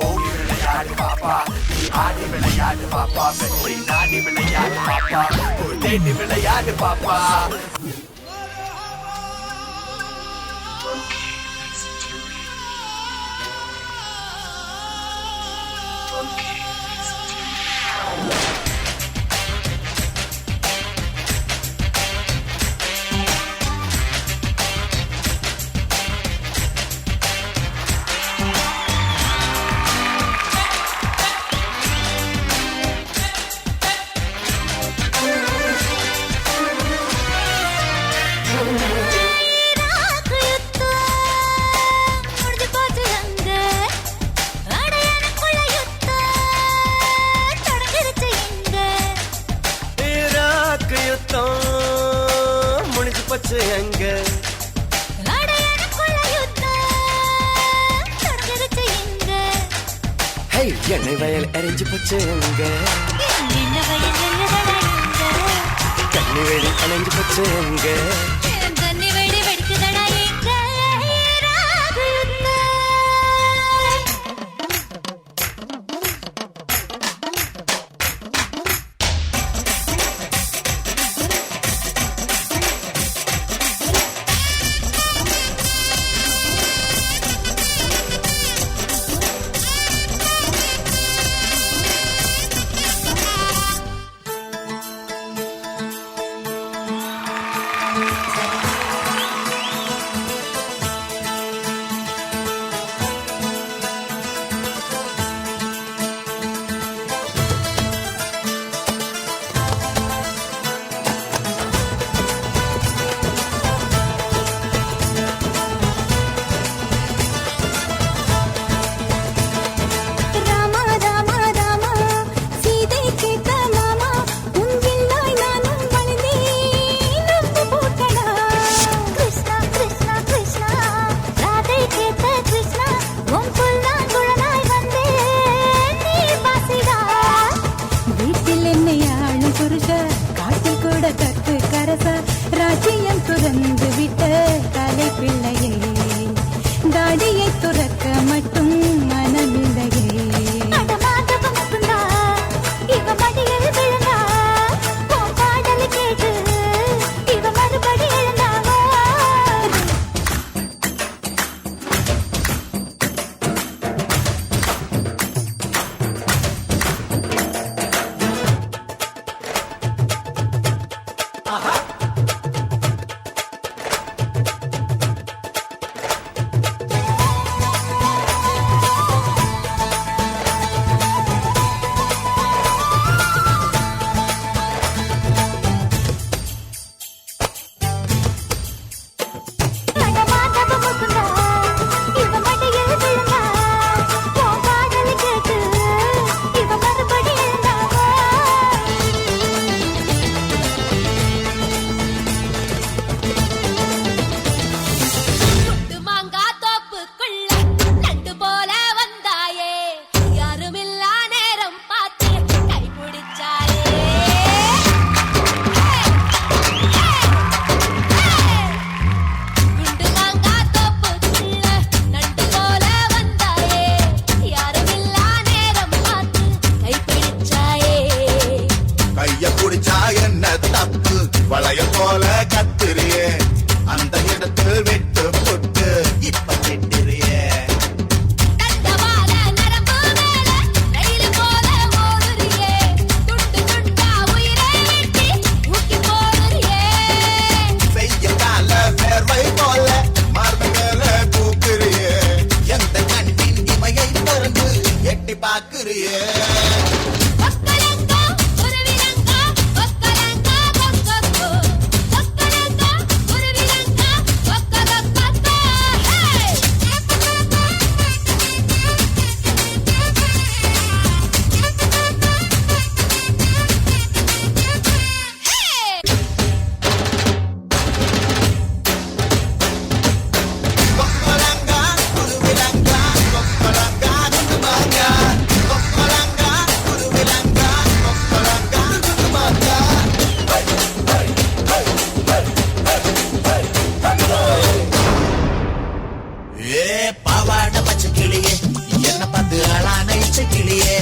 ஓடி விளையாடு பாப்பா, நீ ஆடி விளையாடு பாப்பா, வெற்றி நாடி விளையாடு பாப்பா, தேடி விளையாடு பாப்பா. எண்ணெய் வயல் அரைஞ்சு போச்சு எங்க, கண்ணி வேடி அணைஞ்சு போச்சு எங்க. ராஜ்யம் துறந்து விட்ட கலை பிள்ளையே, தாடியை துறக்க மட்டும் மனமில்லையே. வளைய போல கத்துறியே, அந்த இடத்தில் விட்டு போட்டு இப்ப திட்டுறியே. செய்யத்தால வேர்வை போல மார்பு மேல கூக்குறியே, எந்த கண்ணின் இமையை திறந்து எட்டி பாக்குறியே. ரெண்டு ஆளான இச்ச கிளியே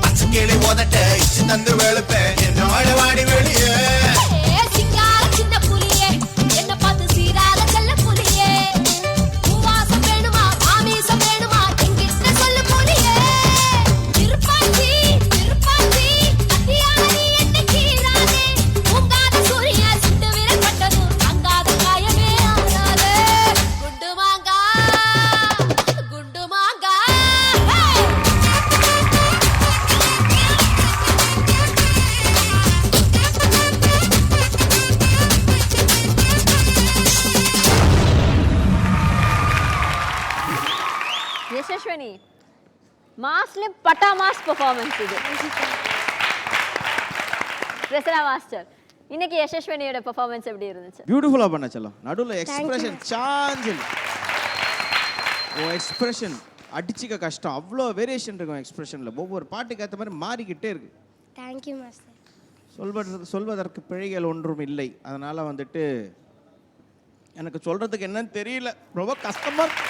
பச்சை கிளி உதட்ட இச்சு தந்து வெளுப்பேன் என்னோட வாடி வெளியே சிங்கார சின்ன புலியே என்ன பார்த்து சீராத செல்ல புலியே பூவாசம் வேணுமா ஆமீசம் வேணுமா என்கிட்ட சொல்லு புலியே திருப்பாச்சி அத்தியாரி என்ன கீரானே உங்காத சூரிய சுட்டு விரல் பட்டது அங்காத காயமே ஆனாலே குண்டு மாங்கா யசஸ்வினி மாஸ்ல பட்டா மாஸ் பெர்ஃபார்மன்ஸ் இது. பிரசன்னா மாஸ்டர், இன்னைக்கு யசஸ்வினியோட பெர்ஃபார்மன்ஸ் எப்படி இருந்துச்சு? பியூட்டிஃபுல்லா பண்ண செல்லம். நடுவுல எக்ஸ்பிரஷன் சான்ஸ் ஓ எக்ஸ்பிரஷன் அடிச்சிக்க கஷ்டம். அவ்வளோ வேரியேஷன் இருக்கும் எக்ஸ்பிரஷன்ல. ஒவ்வொரு பாட்டுக்கு ஏற்ற மாதிரி மாறிக்கிட்டே இருக்கு. Thank you master. சொல்வதற்கு பிழைகள் ஒன்றும் இல்லை. அதனால வந்துட்டு எனக்கு சொல்றதுக்கு என்னன்னு தெரியல, ரொம்ப கஷ்டமா இருக்கு.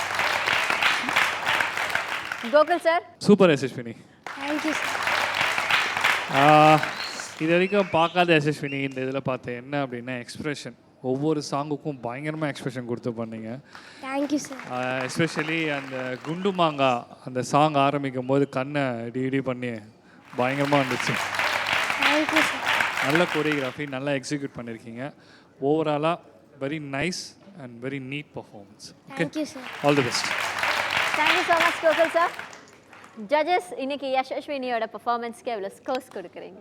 Gokul sir. Super Yashaswini. Thank you sir. இது வரைக்கும் பார்க்காத யசஸ்வினி இந்த இதில் பார்த்தேன். என்ன அப்படின்னா எக்ஸ்பிரஷன், ஒவ்வொரு சாங்குக்கும் பயங்கரமாக எக்ஸ்பிரஷன் கொடுத்து பண்ணீங்க. Thank you sir. எஸ்பெஷலி அந்த குண்டு மாங்கா அந்த சாங் ஆரம்பிக்கும் போது கண்ணை இடி பண்ணி பயங்கரமாக இருந்துச்சு. Thank you sir. நல்ல கோரியோகிராஃபி, நல்லா எக்ஸிக்யூட் பண்ணியிருக்கீங்க. ஓவராலாக very nice and very neat performance. Okay, thank you sir. All the best. Thank you so much Gokul sir. Judges, இன்னைக்கு யசஸ்வினியோட பெர்ஃபார்மன்ஸ்க்கு எவ்வளோ ஸ்கோர்ஸ் கொடுக்குறீங்க?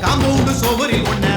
காம்பவுண்டு சோவரில் ஒன்ன